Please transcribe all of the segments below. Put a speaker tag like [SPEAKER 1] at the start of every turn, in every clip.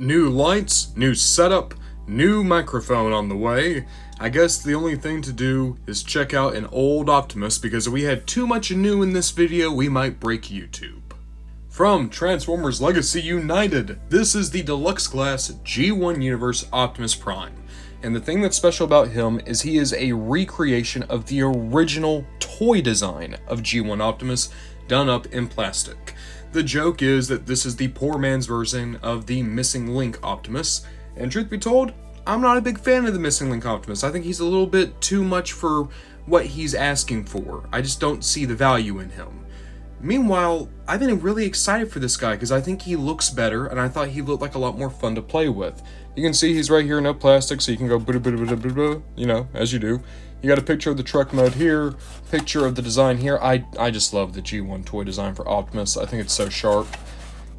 [SPEAKER 1] New lights, new setup, new microphone on the way. I guess the only thing to do is check out an old Optimus, because if we had too much new in this video, we might break YouTube. From Transformers Legacy United, this is the Deluxe Class G1 Universe Optimus Prime. And the thing that's special about him is he is a recreation of the original toy design of G1 Optimus, done up in plastic. The joke is that this is the poor man's version of the Missing Link Optimus, and truth be told, I'm not a big fan of the Missing Link Optimus. I think he's a little bit too much for what he's asking for. I just don't see the value in him. Meanwhile, I've been really excited for this guy because I think he looks better, and I thought he looked like a lot more fun to play with. You can see he's right here, no plastic, so you can go you know, as you do. You got a picture of the truck mode here, picture of the design here. I just love the G1 toy design for Optimus. I think it's so sharp.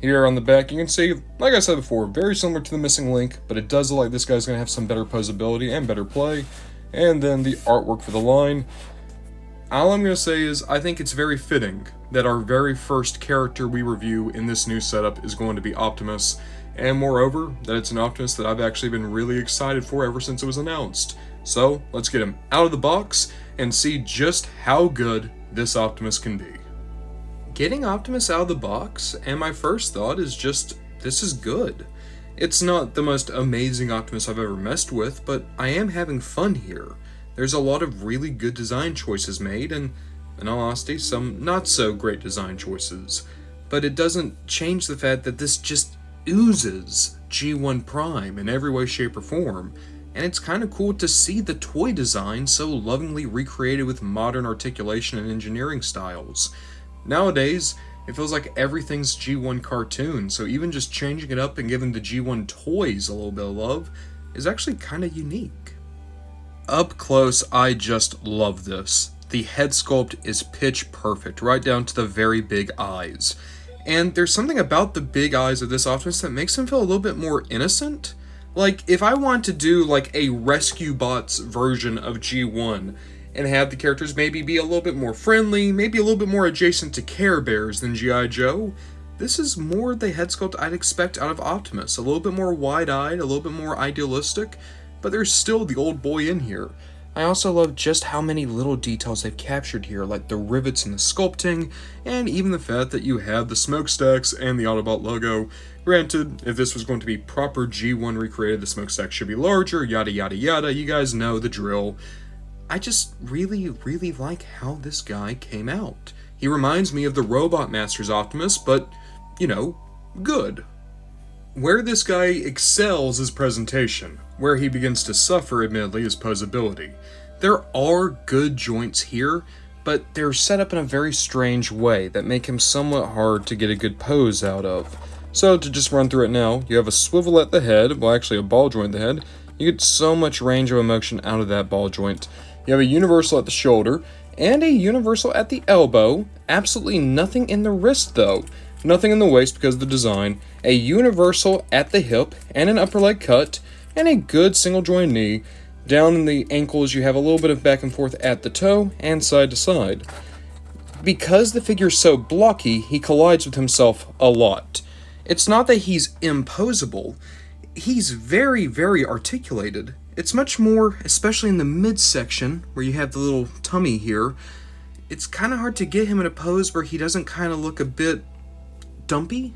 [SPEAKER 1] Here on the back, you can see, like I said before, very similar to the Missing Link, but it does look like this guy's going to have some better posability and better play. And then the artwork for the line. All I'm going to say is, I think it's very fitting that our very first character we review in this new setup is going to be Optimus, and moreover, that it's an Optimus that I've actually been really excited for ever since it was announced. So, let's get him out of the box and see just how good this Optimus can be. Getting Optimus out of the box, and my first thought is just, this is good. It's not the most amazing Optimus I've ever messed with, but I am having fun here. There's a lot of really good design choices made, and in all honesty, some not so great design choices. But it doesn't change the fact that this just oozes G1 Prime in every way, shape, or form. And it's kind of cool to see the toy design so lovingly recreated with modern articulation and engineering styles. Nowadays, it feels like everything's G1 cartoon, so even just changing it up and giving the G1 toys a little bit of love is actually kind of unique. Up close, I just love this. The head sculpt is pitch perfect, right down to the very big eyes. And there's something about the big eyes of this Optimus that makes him feel a little bit more innocent. Like, if I want to do like a Rescue Bots version of G1 and have the characters maybe be a little bit more friendly, maybe a little bit more adjacent to Care Bears than G.I. Joe, this is more the head sculpt I'd expect out of Optimus. A little bit more wide-eyed, a little bit more idealistic, but there's still the old boy in here. I also love just how many little details they've captured here, like the rivets in the sculpting, and even the fact that you have the smokestacks and the Autobot logo. Granted, if this was going to be proper G1 recreated, the smokestack should be larger, yada yada yada, you guys know the drill. I just really like how this guy came out. He reminds me of the Robot Masters Optimus, but, you know, good. Where this guy excels is presentation. Where he begins to suffer, admittedly, is posability. There are good joints here, but they're set up in a very strange way that make him somewhat hard to get a good pose out of. So, to just run through it now, you have a swivel at the head, well actually a ball joint at the head. You get so much range of motion out of that ball joint. You have a universal at the shoulder, and a universal at the elbow. Absolutely nothing in the wrist though. Nothing in the waist because of the design. A universal at the hip, and an upper leg cut, and a good single joint knee. Down in the ankles you have a little bit of back and forth at the toe, and side to side. Because the figure's so blocky, he collides with himself a lot. It's not that he's imposable, he's very articulated. It's much more, especially in the midsection, where you have the little tummy here, it's kind of hard to get him in a pose where he doesn't kind of look a bit dumpy.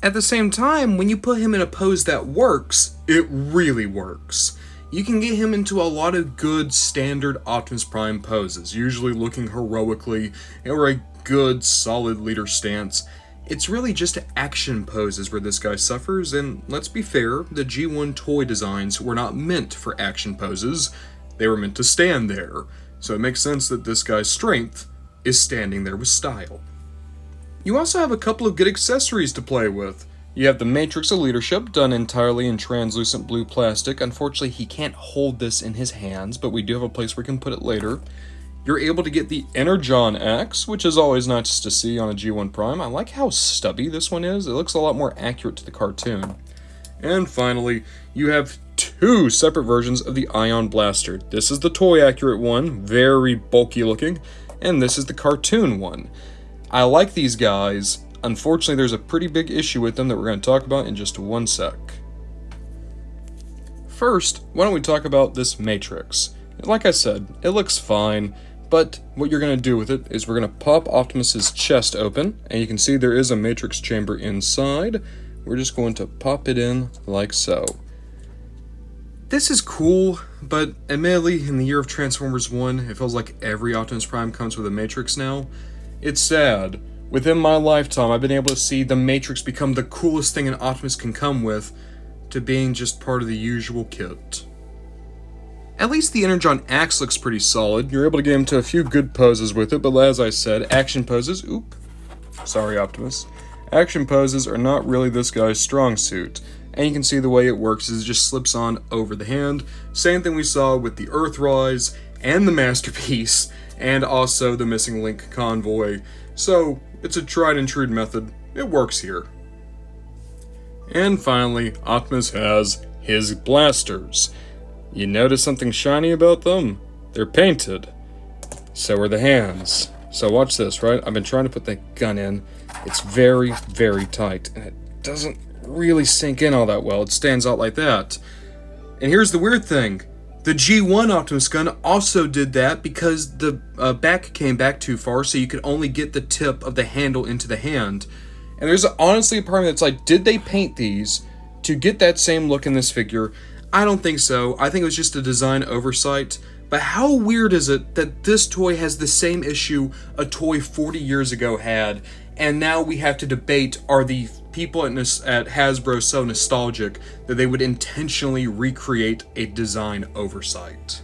[SPEAKER 1] At the same time, when you put him in a pose that works, it really works. You can get him into a lot of good standard Optimus Prime poses, usually looking heroically, or a good solid leader stance. It's really just action poses where this guy suffers, and let's be fair, the G1 toy designs were not meant for action poses, they were meant to stand there. So it makes sense that this guy's strength is standing there with style. You also have a couple of good accessories to play with. You have the Matrix of Leadership, done entirely in translucent blue plastic. Unfortunately, he can't hold this in his hands, but we do have a place where we can put it later. You're able to get the Energon Axe, which is always nice to see on a G1 Prime. I like how stubby this one is. It looks a lot more accurate to the cartoon. And finally, you have two separate versions of the Ion Blaster. This is the toy accurate one, very bulky looking, and this is the cartoon one. I like these guys unfortunately there's a pretty big issue with them that we're going to talk about in just one sec. First, why don't we talk about this matrix? Like I said, it looks fine, but what you're going to do with it is we're going to pop Optimus's chest open, and you can see there is a matrix chamber inside. We're just going to pop it in like so. This is cool, but admittedly, in the year of Transformers 1, it feels like every Optimus Prime comes with a matrix now. It's sad. Within my lifetime, I've been able to see the matrix become the coolest thing an Optimus can come with, to being just part of the usual kit. At least the Energon axe looks pretty solid. You're able to get him to a few good poses with it, but as I said, action poses, sorry Optimus. Action poses are not really this guy's strong suit. And you can see the way it works is it just slips on over the hand. Same thing we saw with the Earthrise and the Masterpiece, and also the Missing Link convoy. So, it's a tried and true method. It works here. And finally, Optimus has his blasters. You notice something shiny about them? They're painted. So are the hands. So watch this, right? I've been trying to put the gun in. It's very, very tight, and it doesn't really sink in all that well. It stands out like that. And here's the weird thing. The G1 Optimus gun also did that because the back came back too far, so you could only get the tip of the handle into the hand. And there's honestly a part of me that's like, did they paint these to get that same look in this figure? I don't think so. I think it was just a design oversight. But how weird is it that this toy has the same issue a toy 40 years ago had, and now we have to debate, are the people at Hasbro so nostalgic that they would intentionally recreate a design oversight?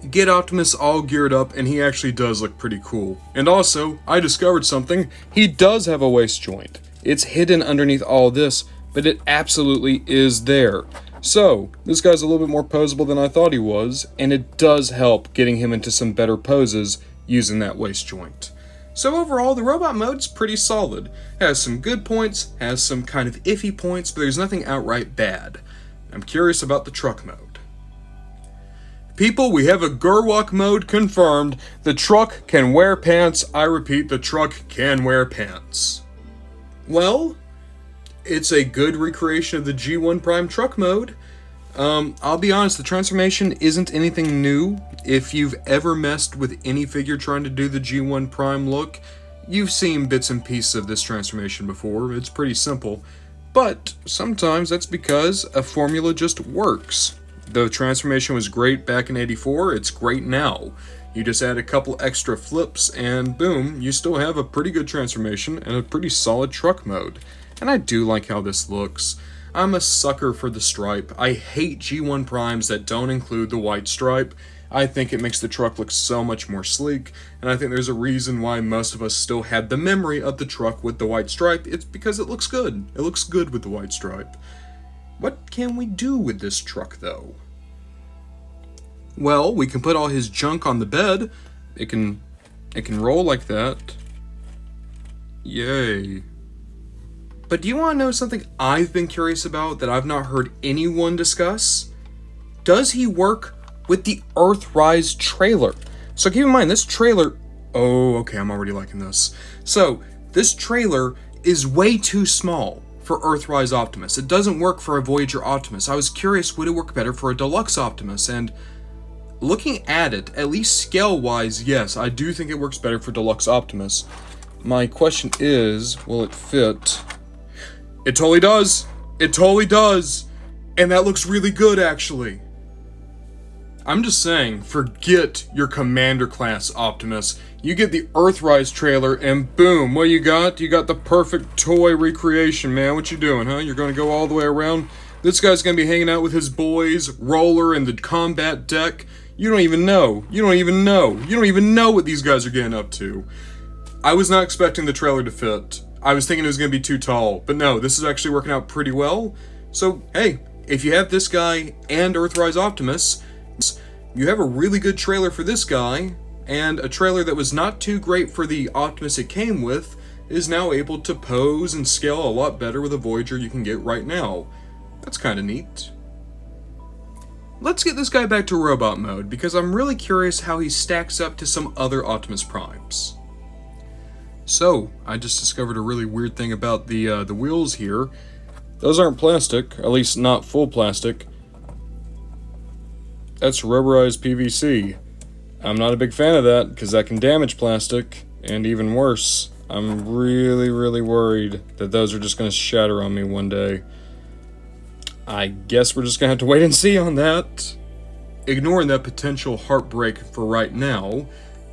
[SPEAKER 1] Get Optimus all geared up, and he actually does look pretty cool. And also, I discovered something. He does have a waist joint. It's hidden underneath all this, but it absolutely is there. So, this guy's a little bit more posable than I thought he was, and it does help getting him into some better poses using that waist joint. So overall, the robot mode's pretty solid. Has some good points, has some kind of iffy points, but there's nothing outright bad. I'm curious about the truck mode. People, we have a Gerwalk mode confirmed. The truck can wear pants. I repeat, the truck can wear pants. Well, it's a good recreation of the G1 Prime truck mode. I'll be honest, the transformation isn't anything new. If you've ever messed with any figure trying to do the G1 Prime look, you've seen bits and pieces of this transformation before. It's pretty simple. But sometimes that's because a formula just works. The transformation was great back in '84, it's great now. You just add a couple extra flips and boom, you still have a pretty good transformation and a pretty solid truck mode. And I do like how this looks. I'm a sucker for the stripe. I hate G1 Primes that don't include the white stripe. I think it makes the truck look so much more sleek, and I think there's a reason why most of us still had the memory of the truck with the white stripe. It's because it looks good. It looks good with the white stripe. What can we do with this truck, though? Well, we can put all his junk on the bed. It can roll like that. Yay. But do you want to know something I've been curious about that I've not heard anyone discuss? Does he work with the Earthrise trailer? So keep in mind, this trailer... Oh, okay, I'm already liking this. So, this trailer is way too small for Earthrise Optimus. It doesn't work for a Voyager Optimus. I was curious, would it work better for a Deluxe Optimus? And looking at it, at least scale-wise, yes, I do think it works better for Deluxe Optimus. My question is, will it fit? It totally does! It totally does! And that looks really good, actually. I'm just saying, forget your Commander class Optimus. You get the Earthrise trailer, and boom, what you got? You got the perfect toy recreation, man. What you doing, huh? You're gonna go all the way around? This guy's gonna be hanging out with his boys, Roller, and the combat deck. You don't even know. You don't even know. You don't even know what these guys are getting up to. I was not expecting the trailer to fit. I was thinking it was gonna be too tall, but no, this is actually working out pretty well. So, hey, if you have this guy and Earthrise Optimus, you have a really good trailer for this guy, and a trailer that was not too great for the Optimus it came with is now able to pose and scale a lot better with a Voyager you can get right now. That's kind of neat. Let's get this guy back to robot mode, because I'm really curious how he stacks up to some other Optimus Primes. So, I just discovered a really weird thing about the wheels here. Those aren't plastic, at least not full plastic. That's rubberized PVC. I'm not a big fan of that, because that can damage plastic, and even worse, I'm really worried that those are just going to shatter on me one day. I guess we're just going to have to wait and see on that. Ignoring that potential heartbreak for right now,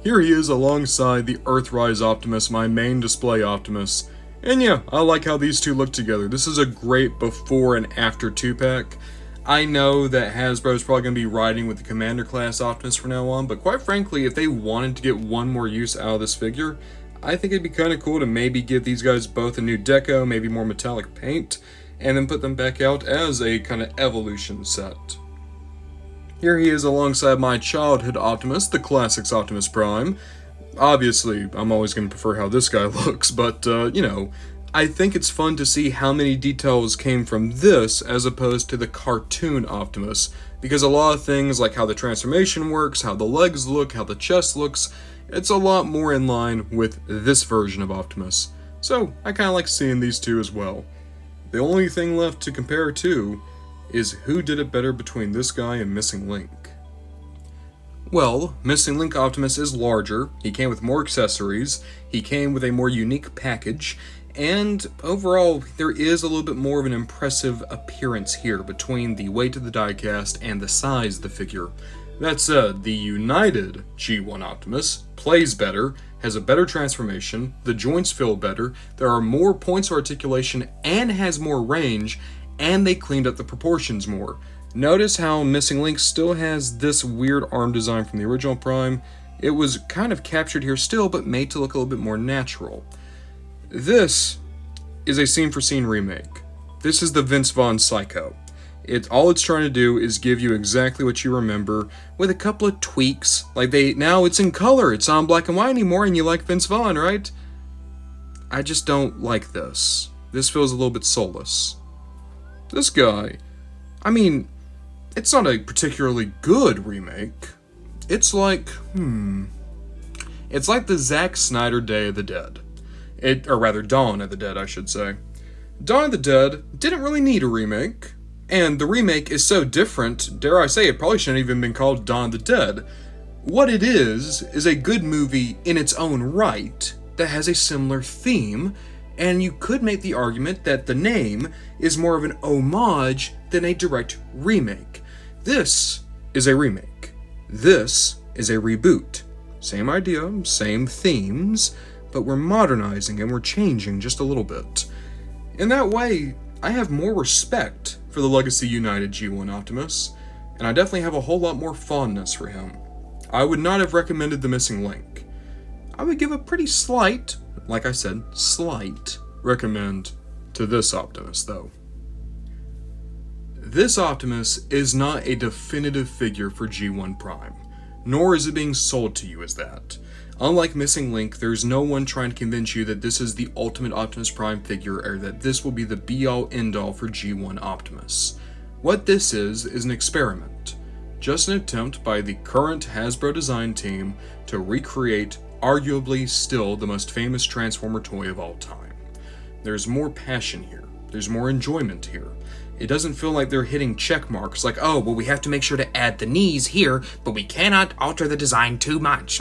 [SPEAKER 1] here he is alongside the Earthrise Optimus, my main display Optimus. And yeah, I like how these two look together. This is a great before and after 2-pack. I know that Hasbro's probably going to be riding with the Commander class Optimus from now on, but quite frankly, if they wanted to get one more use out of this figure, I think it'd be kind of cool to maybe give these guys both a new deco, maybe more metallic paint, and then put them back out as a kind of evolution set. Here he is alongside my childhood Optimus, the Classics Optimus Prime. Obviously, I'm always going to prefer how this guy looks, but, you know, I think it's fun to see how many details came from this as opposed to the cartoon Optimus, because a lot of things like how the transformation works, how the legs look, how the chest looks, it's a lot more in line with this version of Optimus. So, I kind of like seeing these two as well. The only thing left to compare to is who did it better between this guy and Missing Link. Well, Missing Link Optimus is larger, he came with more accessories, he came with a more unique package, and overall, there is a little bit more of an impressive appearance here between the weight of the diecast and the size of the figure. That said, the United G1 Optimus plays better, has a better transformation, the joints feel better, there are more points of articulation, and has more range, and they cleaned up the proportions more. Notice how Missing Link still has this weird arm design from the original Prime. It was kind of captured here still, but made to look a little bit more natural. This is a scene-for-scene remake. This is the Vince Vaughn Psycho. All it's trying to do is give you exactly what you remember, with a couple of tweaks. Like now it's in color, it's not in black and white anymore, and you like Vince Vaughn, right? I just don't like this. This feels a little bit soulless. This guy, I mean, it's not a particularly good remake. It's like, it's like the Zack Snyder Day of the Dead. Or rather, Dawn of the Dead, I should say. Dawn of the Dead didn't really need a remake, and the remake is so different, dare I say, it probably shouldn't even been called Dawn of the Dead. What it is a good movie in its own right that has a similar theme, and you could make the argument that the name is more of an homage than a direct remake. This is a remake. This is a reboot. Same idea, same themes, but we're modernizing and we're changing just a little bit. In that way, I have more respect for the Legacy United G1 Optimus, and I definitely have a whole lot more fondness for him. I would not have recommended the Missing Link. I would give a pretty slight, like I said, slight recommend to this Optimus, though. This Optimus is not a definitive figure for G1 Prime, nor is it being sold to you as that. Unlike Missing Link, there's no one trying to convince you that this is the ultimate Optimus Prime figure or that this will be the be-all end-all for G1 Optimus. What this is an experiment. Just an attempt by the current Hasbro design team to recreate arguably still the most famous Transformer toy of all time. There's more passion here. There's more enjoyment here. It doesn't feel like they're hitting check marks like, oh, well, we have to make sure to add the knees here, but we cannot alter the design too much.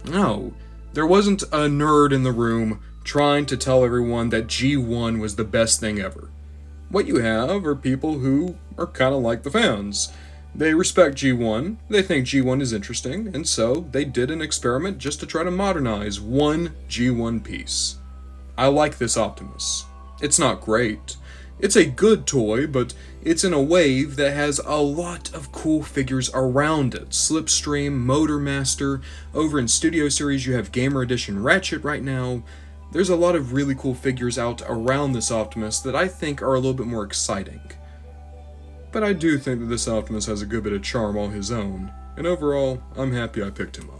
[SPEAKER 1] No, there wasn't a nerd in the room trying to tell everyone that G1 was the best thing ever. What you have are people who are kind of like the fans. They respect G1, they think G1 is interesting, and so they did an experiment just to try to modernize one G1 piece. I like this Optimus. It's not great. It's a good toy, but it's in a wave that has a lot of cool figures around it. Slipstream, Motormaster, over in Studio Series you have Gamer Edition Ratchet right now. There's a lot of really cool figures out around this Optimus that I think are a little bit more exciting. But I do think that this Optimus has a good bit of charm all his own, and overall, I'm happy I picked him up.